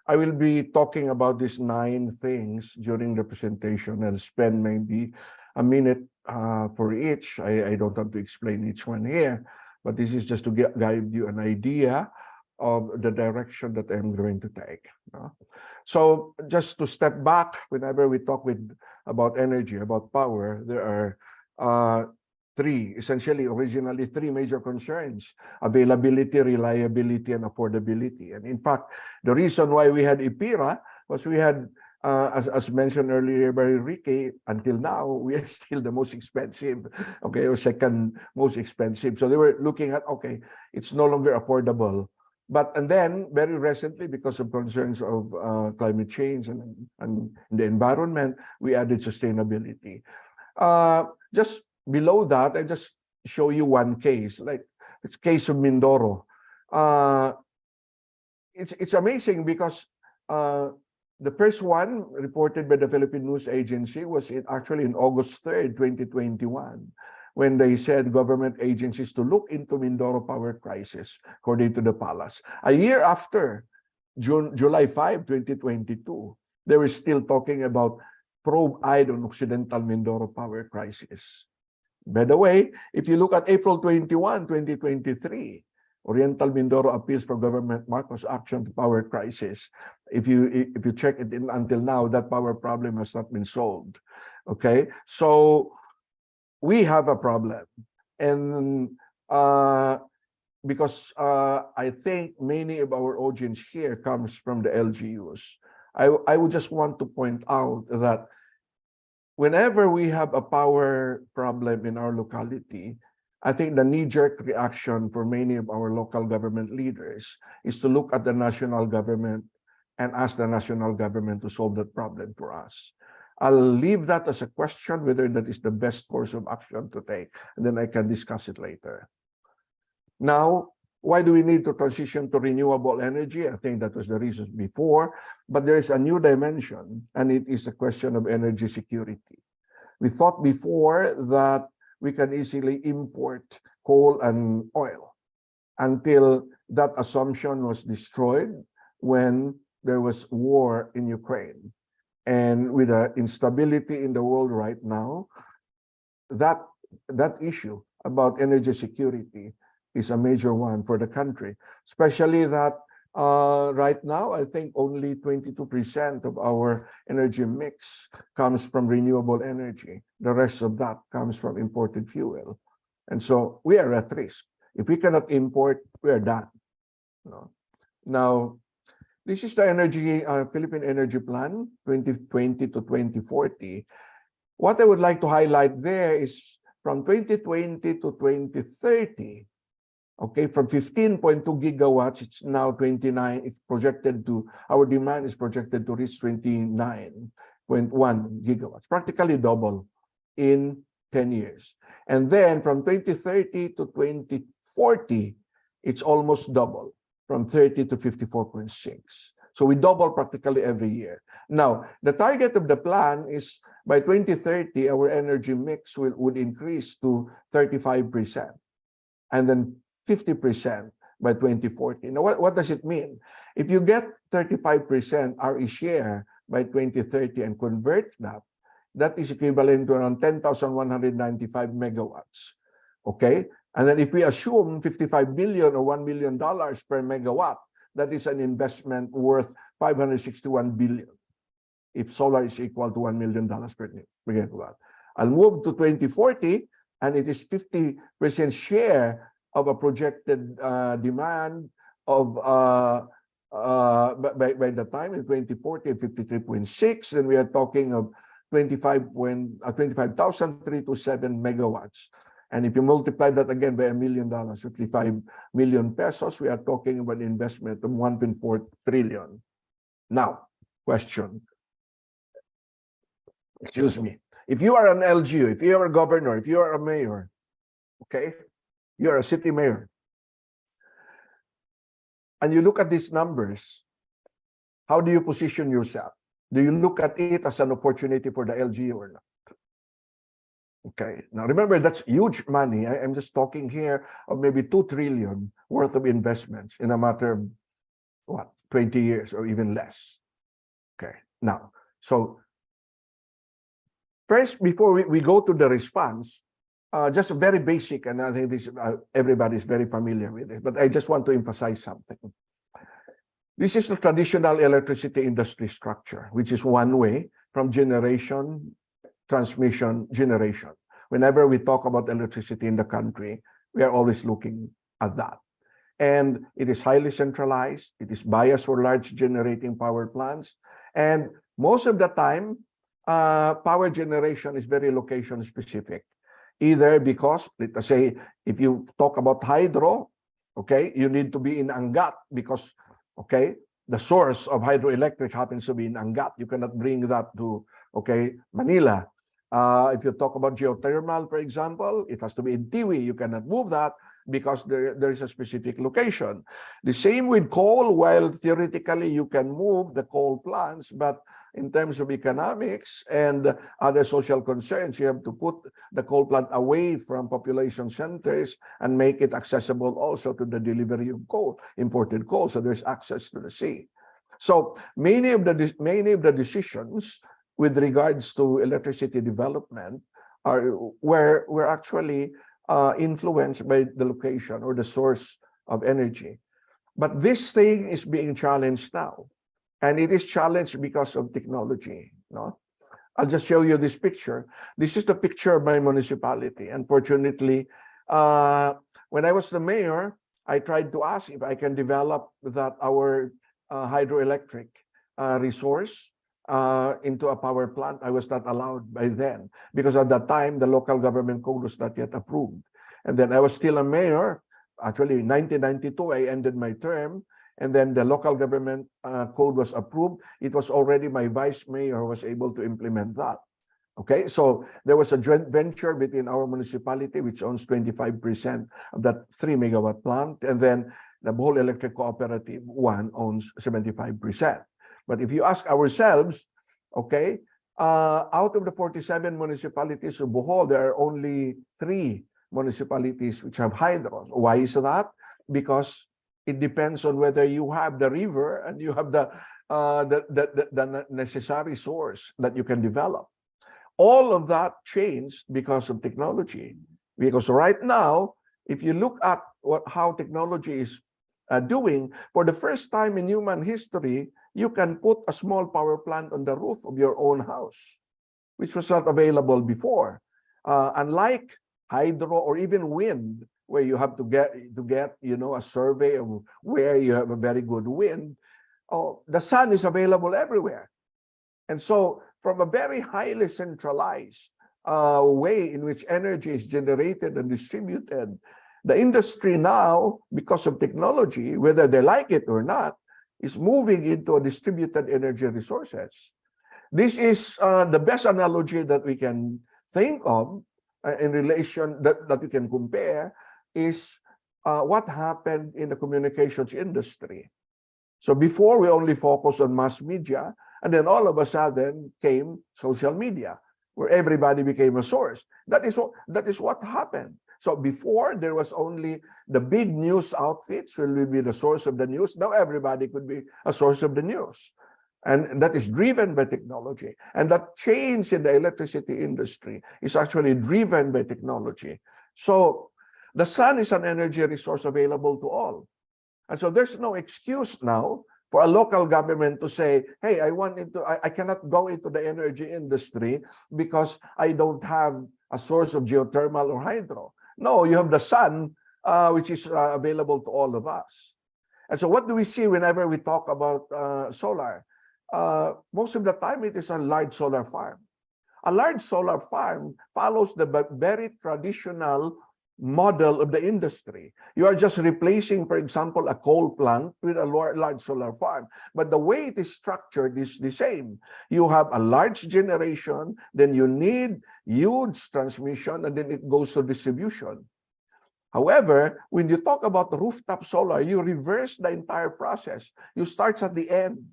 I will be talking about these 9 things during the presentation. I'll spend maybe a minute for each. I don't have to explain each one here, but this is just to guide you an idea of the direction that I'm going to take. So just to step back, whenever we talk about energy, about power, there are originally three major concerns: availability, reliability, and affordability. And in fact, the reason why we had IPIRA was we had, as mentioned earlier by Ricky, until now, we are still the most expensive, okay, or second most expensive. So they were looking at, okay, it's no longer affordable. And then very recently, because of concerns of climate change and the environment, we added sustainability. Just below that, I just show you one case, like it's case of Mindoro. It's amazing because the first one reported by the Philippine News Agency was actually in August 3rd, 2021, when they said government agencies to look into Mindoro power crisis, according to the palace. A year after, July 5, 2022, they were still talking about probe-eyed on Occidental Mindoro power crisis. By the way, if you look at April 21, 2023, Oriental Mindoro appeals for government Marcos action to power crisis. If you check it until now, that power problem has not been solved. Okay, so we have a problem, and because I think many of our audience here comes from the LGUs, I would just want to point out that whenever we have a power problem in our locality, I think the knee-jerk reaction for many of our local government leaders is to look at the national government and ask the national government to solve that problem for us. I'll leave that as a question, whether that is the best course of action to take, and then I can discuss it later. Now, why do we need to transition to renewable energy? I think that was the reasons before, but there is a new dimension, and it is a question of energy security. We thought before that we can easily import coal and oil, until that assumption was destroyed when there was war in Ukraine. And with the instability in the world right now, that issue about energy security is a major one for the country, especially that right now, I think only 22% of our energy mix comes from renewable energy. The rest of that comes from imported fuel. And so we are at risk. If we cannot import, we are done. Now, this is the Philippine Energy Plan 2020 to 2040. What I would like to highlight there is from 2020 to 2030, okay, from 15.2 gigawatts, it's now 29. It's projected to, our demand is projected to reach 29.1 gigawatts, practically double in 10 years. And then from 2030 to 2040, it's almost double, from 30 to 54.6. So we double practically every year. Now, the target of the plan is by 2030, our energy mix would increase to 35%. And then 50% by 2040. Now, what does it mean? If you get 35% RE share by 2030 and convert that, that is equivalent to around 10,195 megawatts. Okay? And then if we assume 55 billion or $1 million per megawatt, that is an investment worth 561 billion. If solar is equal to $1 million per megawatt. I'll move to 2040, and it is 50% share of a projected demand of by the time in 2040, 53.6, then we are talking of 25,327 megawatts. And if you multiply that again by $1 million, 55 million pesos, we are talking about an investment of 1.4 trillion. Now, question. Excuse me. If you are an LGU, if you are a governor, if you are a mayor, okay, you're a city mayor, and you look at these numbers, how do you position yourself? Do you look at it as an opportunity for the LGU or not? Okay, now remember, that's huge money. I'm just talking here of maybe 2 trillion worth of investments in a matter of, what, 20 years or even less. Okay, now, so first, before we go to the response, just very basic, and I think this everybody is very familiar with it, but I just want to emphasize something. This is the traditional electricity industry structure, which is one way from generation, transmission, generation. Whenever we talk about electricity in the country, we are always looking at that. And it is highly centralized. It is biased for large generating power plants. And most of the time, power generation is very location specific. Either because, let's say, if you talk about hydro, okay, you need to be in Angat because, okay, the source of hydroelectric happens to be in Angat. You cannot bring that to, okay, Manila. If you talk about geothermal, for example, it has to be in Tiwi. You cannot move that because there is a specific location. The same with coal, while theoretically you can move the coal plants, but in terms of economics and other social concerns, you have to put the coal plant away from population centers and make it accessible also to the delivery of coal, imported coal, so there's access to the sea. So many of the decisions with regards to electricity development were actually influenced by the location or the source of energy. But this thing is being challenged now. And it is challenged because of technology. No? I'll just show you this picture. This is the picture of my municipality. Unfortunately, when I was the mayor, I tried to ask if I can develop that our hydroelectric resource into a power plant. I was not allowed by then because at that time, the local government code was not yet approved. And then I was still a mayor. Actually, in 1992, I ended my term. And then the local government code was approved. It was already my vice mayor who was able to implement that. Okay, so there was a joint venture between our municipality, which owns 25% of that 3-megawatt plant, and then the Bohol Electric Cooperative one owns 75%. But if you ask ourselves, okay, out of the 47 municipalities of Bohol, there are only 3 municipalities which have hydros. Why is that? Because it depends on whether you have the river and you have the necessary source that you can develop. All of that changed because of technology. Because right now, if you look at how technology is doing, for the first time in human history, you can put a small power plant on the roof of your own house, which was not available before. Unlike hydro or even wind, where you have to get a survey of where you have a very good wind. Oh, the sun is available everywhere. And so from a very highly centralized way in which energy is generated and distributed, the industry now, because of technology, whether they like it or not, is moving into a distributed energy resources. This is the best analogy that we can think of in relation that we can compare is what happened in the communications industry. So before we only focused on mass media, and then all of a sudden came social media, where everybody became a source. That is what happened. So before there was only the big news outfits will be the source of the news. Now everybody could be a source of the news. And that is driven by technology. And that change in the electricity industry is actually driven by technology. So the sun is an energy resource available to all. And so there's no excuse now for a local government to say, hey, I cannot go into the energy industry because I don't have a source of geothermal or hydro. No, you have the sun, which is available to all of us. And so what do we see whenever we talk about solar? Most of the time, it is a large solar farm. A large solar farm follows the very traditional model of the industry. You are just replacing, for example, a coal plant with a large solar farm. But the way it is structured is the same. You have a large generation, then you need huge transmission, and then it goes to distribution. However, when you talk about rooftop solar, you reverse the entire process. You start at the end.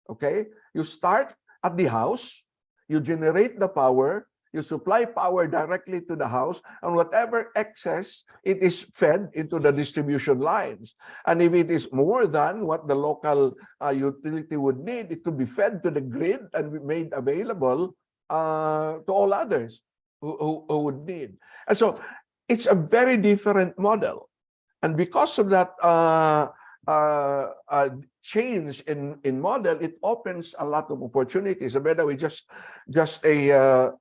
Okay? You start at the house, you generate the power, You supply power directly to the house, and whatever excess, it is fed into the distribution lines. And if it is more than what the local utility would need, it could be fed to the grid and be made available to all others who would need. And so it's a very different model. And because of that change in model, it opens a lot of opportunities. And by the way, just a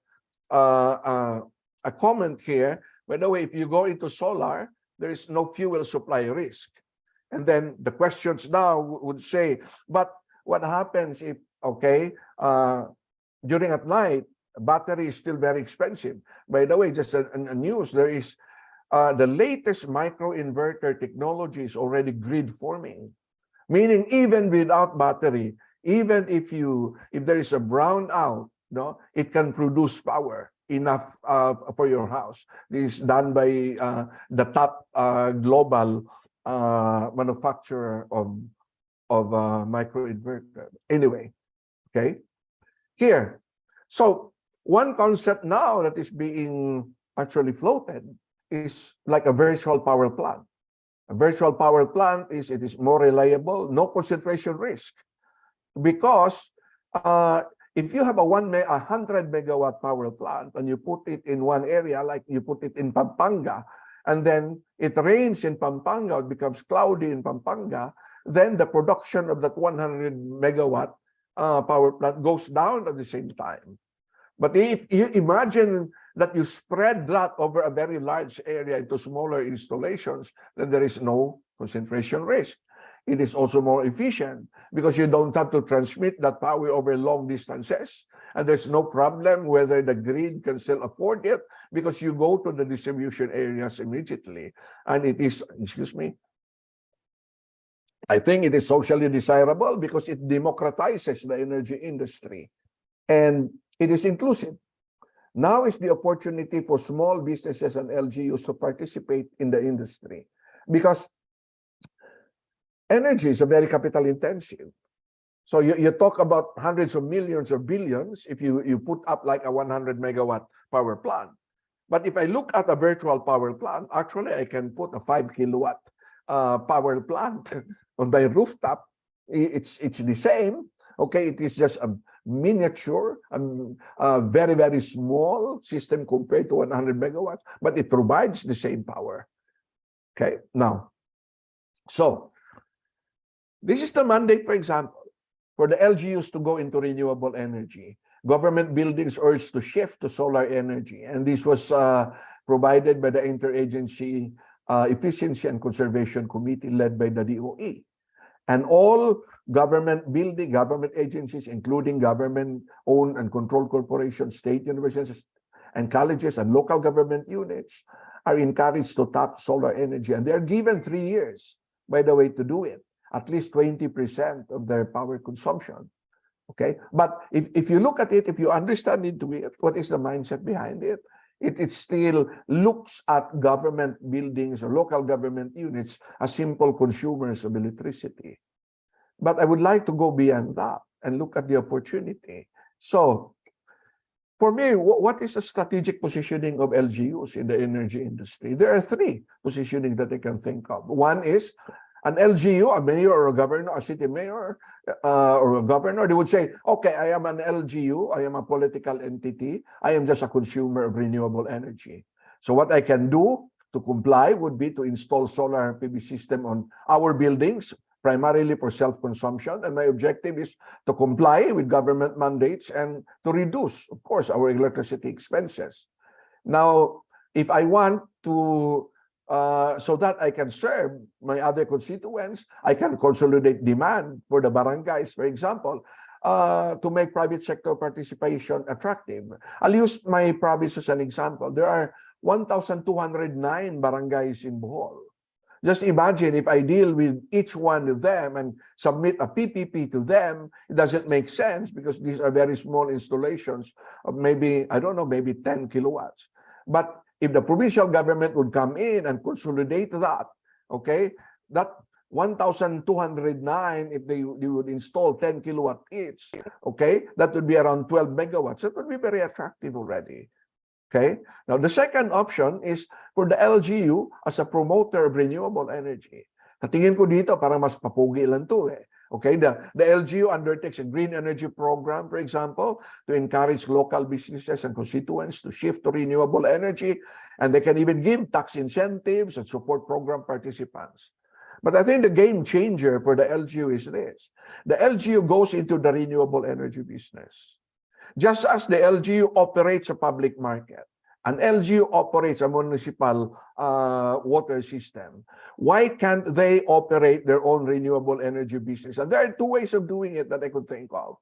comment here. By the way, if you go into solar, there is no fuel supply risk. And then the questions now would say, but what happens if, okay, during at night, battery is still very expensive. By the way, just a news, there is the latest microinverter technology is already grid forming, meaning even without battery, even if there is a brownout, no, it can produce power enough for your house. This is done by the top global manufacturer of microinverter. Anyway, okay, here. So one concept now that is being actually floated is like a virtual power plant. A virtual power plant is more reliable, no concentration risk, because if you have a 100 megawatt power plant and you put it in one area, like you put it in Pampanga, and then it rains in Pampanga, it becomes cloudy in Pampanga, then the production of that 100 megawatt power plant goes down at the same time. But if you imagine that you spread that over a very large area into smaller installations, then there is no concentration risk. It is also more efficient because you don't have to transmit that power over long distances. And there's no problem whether the grid can still afford it because you go to the distribution areas immediately. And it is, excuse me, I think it is socially desirable because it democratizes the energy industry. And it is inclusive. Now is the opportunity for small businesses and LGUs to participate in the industry because energy is a very capital intensive. So you talk about hundreds of millions or billions if you put up like a 100 megawatt power plant. But if I look at a virtual power plant, actually I can put a 5 kilowatt power plant on my rooftop. It's the same. Okay, it is just a miniature, very, very small system compared to 100 megawatts, but it provides the same power. Okay, now, so this is the mandate, for example, for the LGUs to go into renewable energy. Government buildings urged to shift to solar energy, and this was provided by the Interagency Efficiency and Conservation Committee led by the DOE. And all government building, government agencies, including government-owned and controlled corporations, state universities, and colleges, and local government units are encouraged to tap solar energy. And they're given 3 years, by the way, to do it, at least 20% of their power consumption. Okay? But if you look at it, if you understand into it, what is the mindset behind it? It still looks at government buildings or local government units as simple consumers of electricity. But I would like to go beyond that and look at the opportunity. So, for me, what is the strategic positioning of LGUs in the energy industry? There are 3 positioning that I can think of. One is an LGU, a mayor or a governor, a city mayor or a governor, they would say, okay, I am an LGU, I am a political entity, I am just a consumer of renewable energy. So what I can do to comply would be to install solar PV system on our buildings, primarily for self-consumption. And my objective is to comply with government mandates and to reduce, of course, our electricity expenses. Now, if I want to so that I can serve my other constituents, I can consolidate demand for the barangays, for example, to make private sector participation attractive. I'll use my province as an example. There are 1,209 barangays in Bohol. Just imagine if I deal with each one of them and submit a PPP to them, it doesn't make sense because these are very small installations of maybe, I don't know, maybe 10 kilowatts. But if the provincial government would come in and consolidate that, okay, that 1,209, if they would install 10 kilowatt each, okay, that would be around 12 megawatts. That would be very attractive already. Okay? Now, the second option is for the LGU as a promoter of renewable energy. Natingin ko dito, parang mas papugi lang to eh. Okay, the LGU undertakes a green energy program, for example, to encourage local businesses and constituents to shift to renewable energy, and they can even give tax incentives and support program participants. But I think the game changer for the LGU is this. The LGU goes into the renewable energy business. Just as the LGU operates a public market, an LGU operates a municipal water system. Why can't they operate their own renewable energy business? And there are two ways of doing it that I could think of.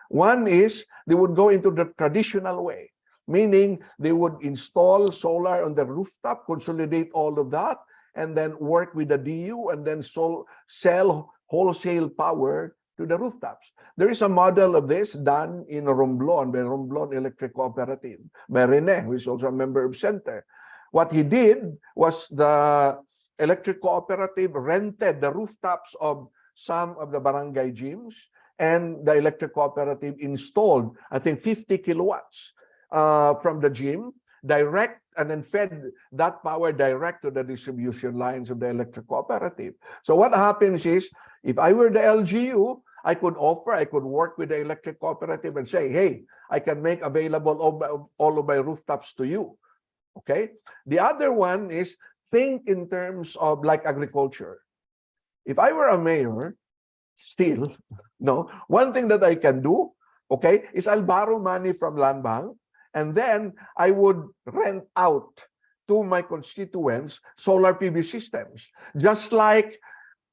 One is they would go into the traditional way, meaning they would install solar on the rooftop, consolidate all of that, and then work with the DU and then sell wholesale power to the rooftops. There is a model of this done in Romblon by Romblon Electric Cooperative by Rene, who is also a member of Center. What he did was the electric cooperative rented the rooftops of some of the barangay gyms, and the electric cooperative installed, I think, 50 kilowatts from the gym, direct, and then fed that power direct to the distribution lines of the electric cooperative. So what happens is, if I were the LGU, I could work with the electric cooperative and say, hey, I can make available all of my rooftops to you. Okay? The other one is think in terms of like agriculture. If I were a mayor, still, no, one thing that I can do, okay, is I'll borrow money from Land Bank, and then I would rent out to my constituents solar PV systems. Just like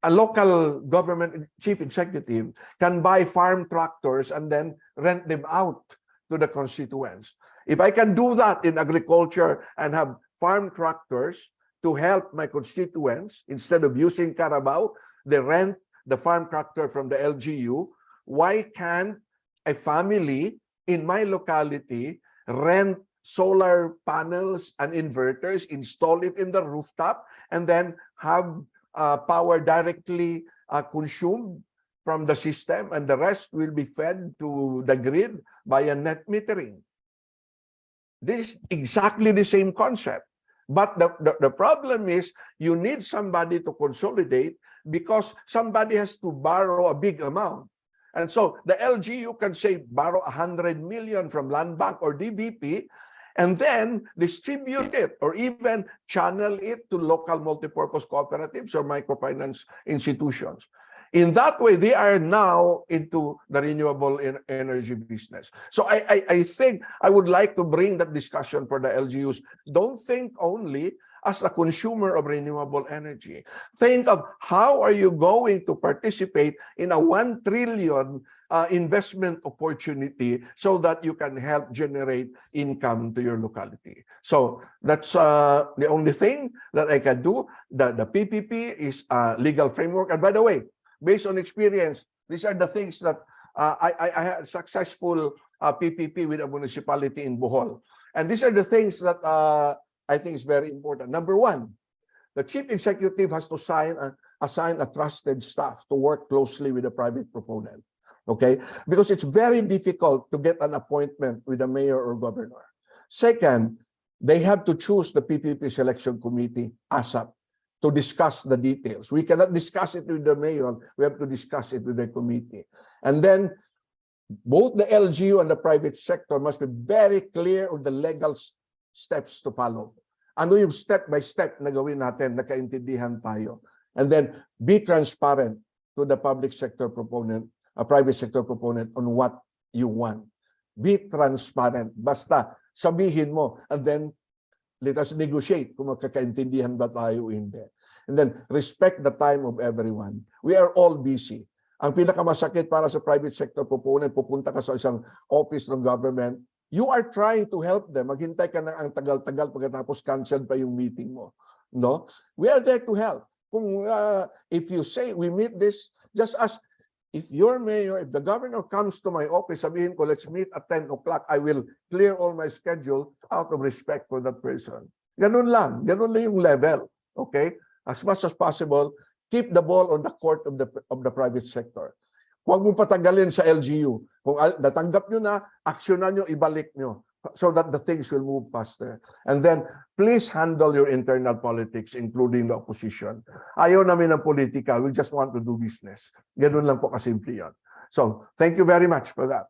a local government chief executive can buy farm tractors and then rent them out to the constituents. If I can do that in agriculture and have farm tractors to help my constituents, instead of using Carabao, they rent the farm tractor from the LGU, why can't a family in my locality rent solar panels and inverters, install it in the rooftop, and then have power directly consumed from the system, and the rest will be fed to the grid by a net metering. This is exactly the same concept. But the problem is you need somebody to consolidate because somebody has to borrow a big amount. And so the LGU can say borrow 100 million from Land Bank or DBP and then distribute it or even channel it to local multipurpose cooperatives or microfinance institutions. In that way, they are now into the renewable energy business. So I think I would like to bring that discussion for the LGUs. Don't think only as a consumer of renewable energy. Think of how are you going to participate in a 1 trillion investment opportunity so that you can help generate income to your locality. So that's the only thing that I can do. The PPP is a legal framework. And by the way, based on experience, these are the things that I had successful PPP with a municipality in Bohol. And these are the things that I think is very important. Number one, the chief executive has to assign a trusted staff to work closely with the private proponent. Okay? Because it's very difficult to get an appointment with the mayor or governor. Second, they have to choose the PPP selection committee ASAP to discuss the details. We cannot discuss it with the mayor. We have to discuss it with the committee. And then both the LGU and the private sector must be very clear on the legal steps to follow. Ano yung step by step na gawin natin, nakaintindihan tayo. And then be transparent to the public sector proponent, a private sector proponent on what you want. Be transparent. Basta sabihin mo and then let us negotiate kung magkakaintindihan ba tayo o hindi. And then respect the time of everyone. We are all busy. Ang pinakamasakit para sa private sector proponent, pupunta ka sa isang office ng government, you are trying to help them. Maghintay ka na ang tagal-tagal pagkatapos canceled pa yung meeting mo. No? We are there to help. Kung if you say we meet this, just as if your mayor, if the governor comes to my office, sabihin ko, let's meet at 10 o'clock, I will clear all my schedule out of respect for that person. Ganun lang yung level. Okay? As much as possible, keep the ball on the court of the private sector. Huwag mo patagalin sa LGU. Kung natanggap nyo na, aksyonan nyo, ibalik nyo. so that the things will move faster. And then, please handle your internal politics, including the opposition. Ayaw namin ng politika. We just want to do business. Ganun lang po kasimple yun. So, thank you very much for that.